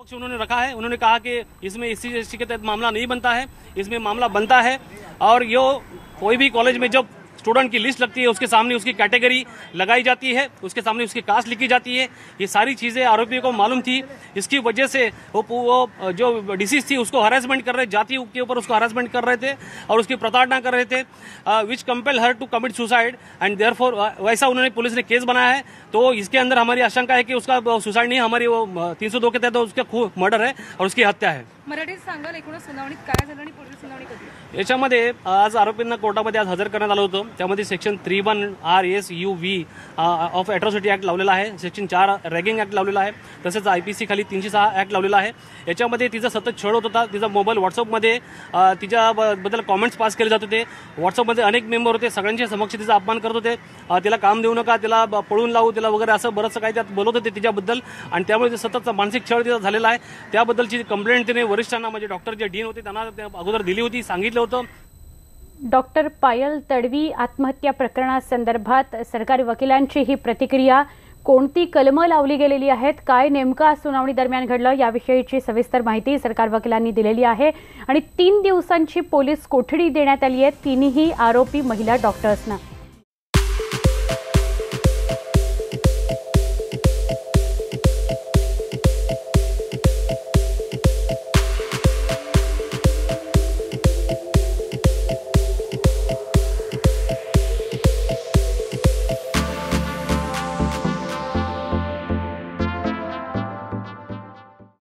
पक्ष उन्होंने रखा है। उन्होंने कहा कि इसमें SC/ST के तहत मामला नहीं बनता है, इसमें मामला बनता है। और यो कोई भी कॉलेज में जब स्टूडेंट की लिस्ट लगती है उसके सामने उसकी कैटेगरी लगाई जाती है, उसके सामने उसकी कास्ट लिखी जाती है। ये सारी चीजें आरोपियों को मालूम थी। इसकी वजह से वो जो डिसीज थी उसको हरासमेंट कर रहे, जाति के ऊपर उसको हरासमेंट कर रहे थे और उसकी प्रताड़ना कर रहे थे, which compel her to commit suicide and therefore वैसा उन्होंने पुलिस ने केस बनाया है। तो इसके अंदर हमारी आशंका है कि उसका सुसाइड नहीं, हमारी वो 302 के तहत उसका मर्डर है और उसकी हत्या है। मराठीत सांगाल एकूणच सुनावणीत काय झालं आणि पुढील सुनावणी कधी? याच्यामध्ये आज आरोपींना कोर्टामध्ये आज हजर करण्यात आलं होतं। त्यामध्ये section 31RSUV of atrocity act लावलेला आहे, सेक्शन 4 रॅगिंग ऍक्ट लावलेला आहे, तसेच IPC खाली 306 ऍक्ट लावलेला आहे। याच्यामध्ये तिचा सतत छळ होत होता। तिचा मोबाईल व्हॉट्सअपमध्ये तिच्याबद्दल कॉमेंट्स पास केले जात होते। व्हॉट्सअपमध्ये अनेक मेंबर होते, सगळ्यांच्या समक्ष तिचा अपमान करत होते। तिला काम देऊ नका, तिला पळून लावू, तिला वगैरे असं बरंचसं काही त्यात बोलत होते तिच्याबद्दल आणि त्यामुळे सतत मानसिक छळ तिचा झालेला आहे। त्याबद्दलची कंप्लेंट तिने वरिष्ठांना म्हणजे डॉक्टर जे डीन होते त्यांना अगोदर दिली होती, सांगितलं होतं। डॉक्टर पायल तडवी आत्महत्या प्रकरणासंदर्भात सरकारी वकिलांची ही प्रतिक्रिया, कोणती कलमं लावली गेलेली आहेत, काय नेमका सुनावणी दरम्यान घडलं याविषयीची सविस्तर माहिती सरकार वकिलांनी दिलेली आहे आणि 3 दिवसांची पोलीस कोठडी देण्यात आली आहे तिन्ही आरोपी महिला डॉक्टर्सना।